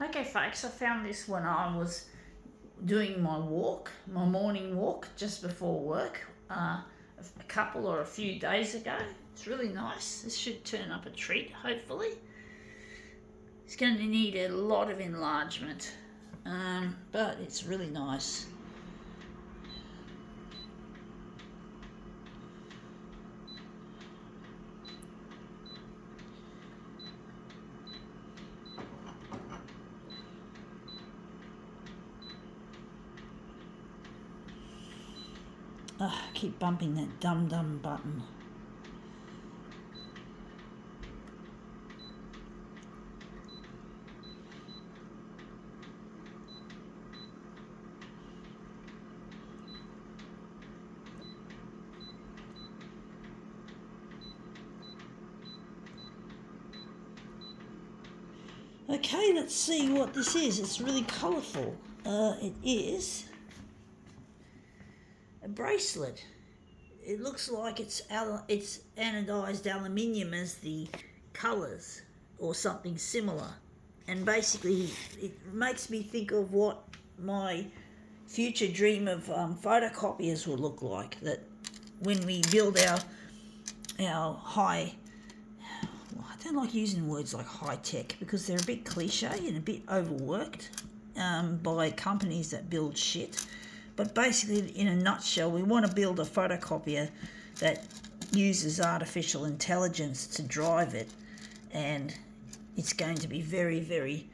Okay, folks, I found this when I was doing my walk, my morning walk just before work, a couple or a few days ago. It's really nice. This should turn up a treat, hopefully. It's going to need a lot of enlargement, but it's really nice. I keep bumping that dum button. Okay, let's see what this is. It's really colourful. It is a bracelet. It looks like it's anodized aluminium as the colours or something similar. And basically it makes me think of what my future dream of photocopiers will look like. That when we build our high, I don't like using words like high tech because they're a bit cliche and a bit overworked by companies that build shit. But basically, in a nutshell, we want to build a photocopier that uses artificial intelligence to drive it, and it's going to be very, very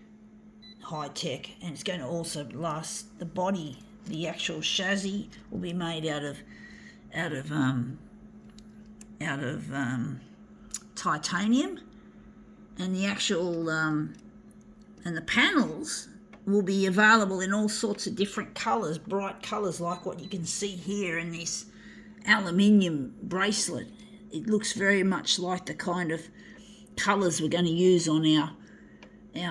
high tech, and it's going to also last. The body, the actual chassis, will be made out of titanium, and the actual and the panels will be available in all sorts of different colours, bright colours like what you can see here in this aluminium bracelet. It looks very much like the kind of colours we're going to use on our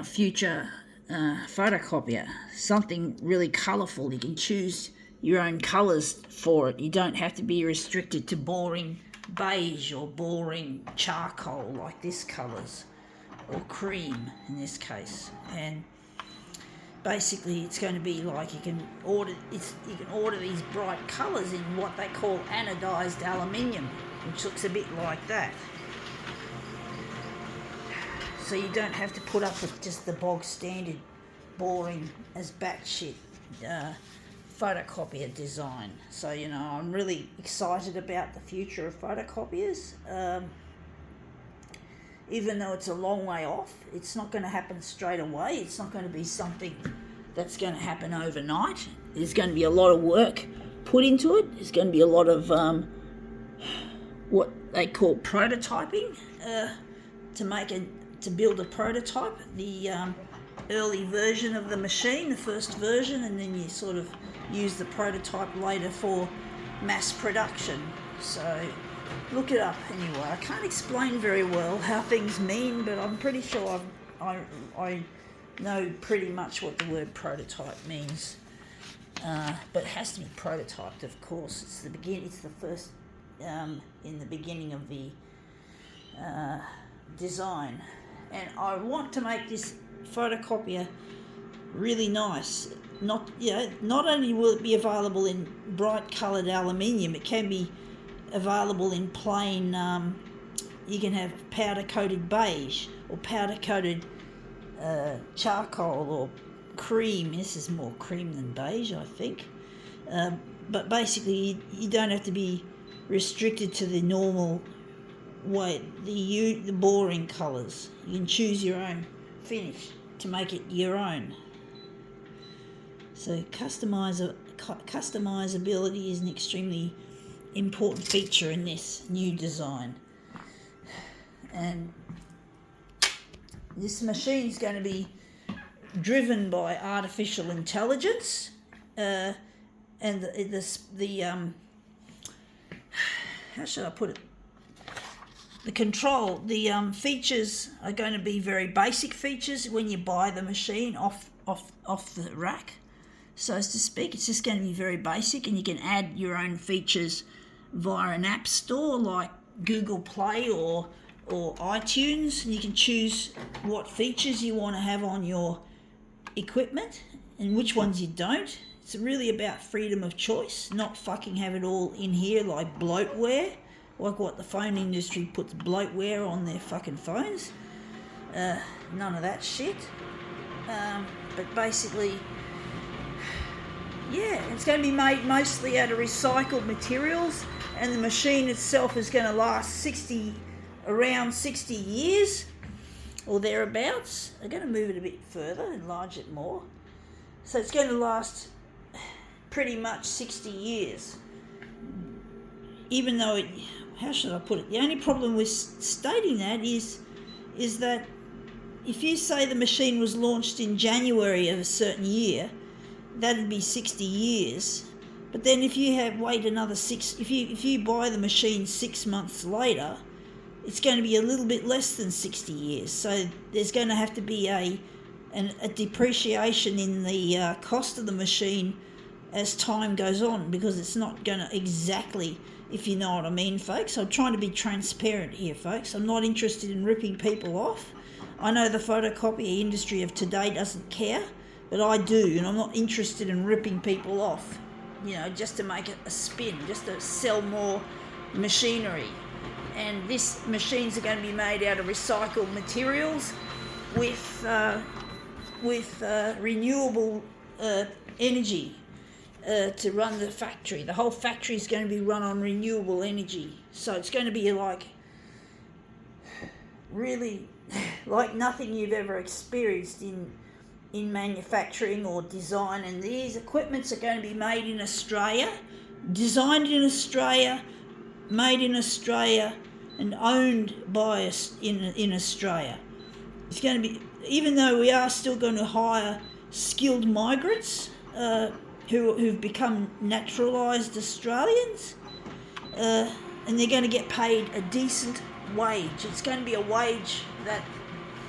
future photocopier. Something really colourful. You can choose your own colours for it. You don't have to be restricted to boring beige or boring charcoal like this colours, or cream in this case. And basically it's going to be like you can order these bright colours in what they call anodized aluminium, which looks a bit like that. So you don't have to put up with just the bog standard boring as batshit photocopier design. So I'm really excited about the future of photocopiers. Even though it's a long way off, it's not going to happen straight away. It's not going to be something that's going to happen overnight. There's going to be a lot of work put into it. There's going to be a lot of what they call prototyping to build a prototype, the early version of the machine, the first version, and then you sort of use the prototype later for mass production. So look it up anyway. I can't explain very well how things mean, but I'm pretty sure I know pretty much what the word prototype means. But it has to be prototyped, of course. It's the first in the beginning of the design. And I want to make this photocopier really nice. Not only will it be available in bright coloured aluminium, it can be available in plain, you can have powder coated beige or powder coated charcoal or cream. This is more cream than beige, I think. But basically you don't have to be restricted to the normal way, the boring colours. You can choose your own finish to make it your own. So customizability is an extremely important feature in this new design. And this machine is going to be driven by artificial intelligence, and how should I put it? The features are going to be very basic features when you buy the machine off the rack, so as to speak. It's just going to be very basic, and you can add your own features via an app store like Google Play or iTunes, and you can choose what features you want to have on your equipment and which ones you don't. It's really about freedom of choice, not fucking have it all in here like bloatware, like what the phone industry puts bloatware on their fucking phones. None of that shit. But basically, yeah, it's going to be made mostly out of recycled materials, and the machine itself is going to last around 60 years or thereabouts. I'm going to move it a bit further, enlarge it more. So it's going to last pretty much 60 years. Even though how should I put it? The only problem with stating that is that if you say the machine was launched in January of a certain year, that'd be 60 years. But then if you wait another if you buy the machine 6 months later, it's going to be a little bit less than 60 years. So there's going to have to be a depreciation in the cost of the machine as time goes on, because it's not going to exactly, if you know what I mean, folks. I'm trying to be transparent here, folks. I'm not interested in ripping people off. I know the photocopy industry of today doesn't care, but I do, and I'm not interested in ripping people off, just to make it a spin, just to sell more machinery. And these machines are going to be made out of recycled materials with renewable energy to run the factory. The whole factory is going to be run on renewable energy. So it's going to be like really like nothing you've ever experienced in manufacturing or design. And these equipments are going to be made in Australia, designed in Australia, made in Australia, and owned by us in Australia. It's going to be, even though we are still going to hire skilled migrants who've become naturalised Australians, and they're going to get paid a decent wage. It's going to be a wage that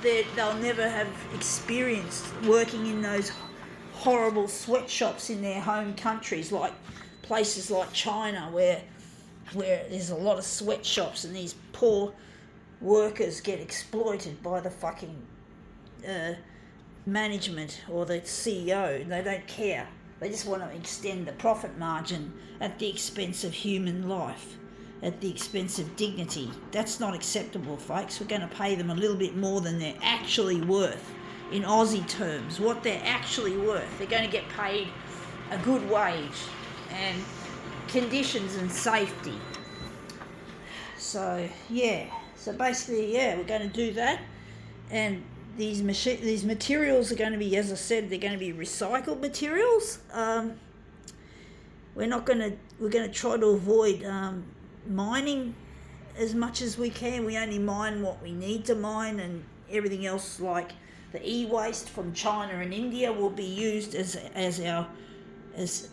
they'll never have experienced working in those horrible sweatshops in their home countries, like places like China, where there's a lot of sweatshops and these poor workers get exploited by the fucking management or the CEO. They don't care. They just want to extend the profit margin at the expense of human life, at the expense of dignity. That's not acceptable, folks. We're going to pay them a little bit more than they're actually worth in Aussie terms, what they're actually worth. They're going to get paid a good wage and conditions and safety. So, yeah. So basically, yeah, we're going to do that. And these materials are going to be, as I said, they're going to be recycled materials. We're going to try to avoid mining as much as we can. We only mine what we need to mine, and everything else, like the e-waste from China and India, will be used as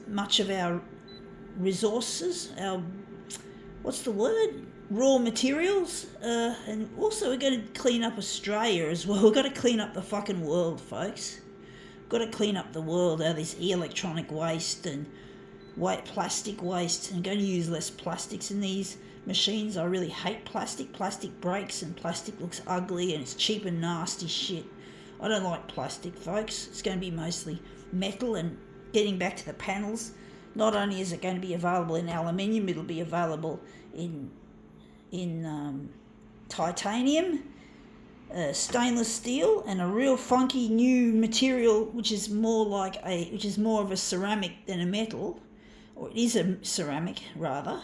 much of our resources, our raw materials, and also we're going to clean up Australia as well. We've got to clean up the fucking world, folks. We've got to clean up the world out of this electronic waste and plastic waste, and going to use less plastics in these machines. I really hate plastic. Plastic breaks and plastic looks ugly and it's cheap and nasty shit. I don't like plastic, folks. It's going to be mostly metal. And getting back to the panels, not only is it going to be available in aluminium, it'll be available in titanium, stainless steel, and a real funky new material which is more of a ceramic than a metal, or it is a ceramic rather,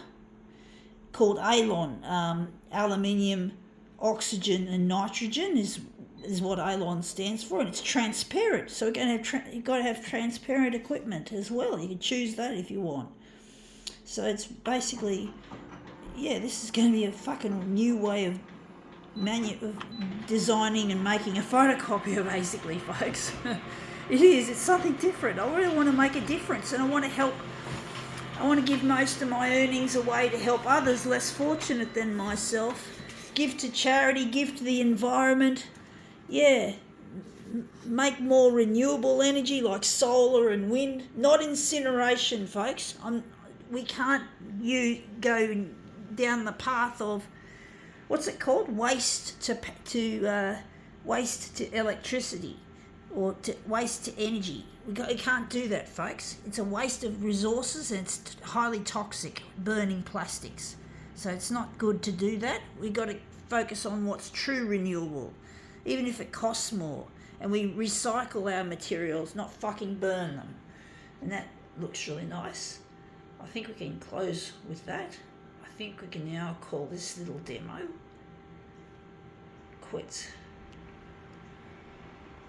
called ALON. Aluminium, oxygen and nitrogen is what ALON stands for, and it's transparent. So you've got to have transparent equipment as well. You can choose that if you want. So it's basically, yeah, this is going to be a fucking new way of designing and making a photocopier, basically, folks. It is. It's something different. I really want to make a difference, and I want to help. I want to give most of my earnings away to help others less fortunate than myself. Give to charity, give to the environment. Yeah, make more renewable energy like solar and wind. Not incineration, folks. We can't go down the path of, what's it called? Waste to electricity. or to waste energy. We can't do that, folks. It's a waste of resources, and it's highly toxic, burning plastics. So it's not good to do that. We've got to focus on what's true renewable, even if it costs more. And we recycle our materials, not fucking burn them. And that looks really nice. I think we can close with that. I think we can now call this little demo quits.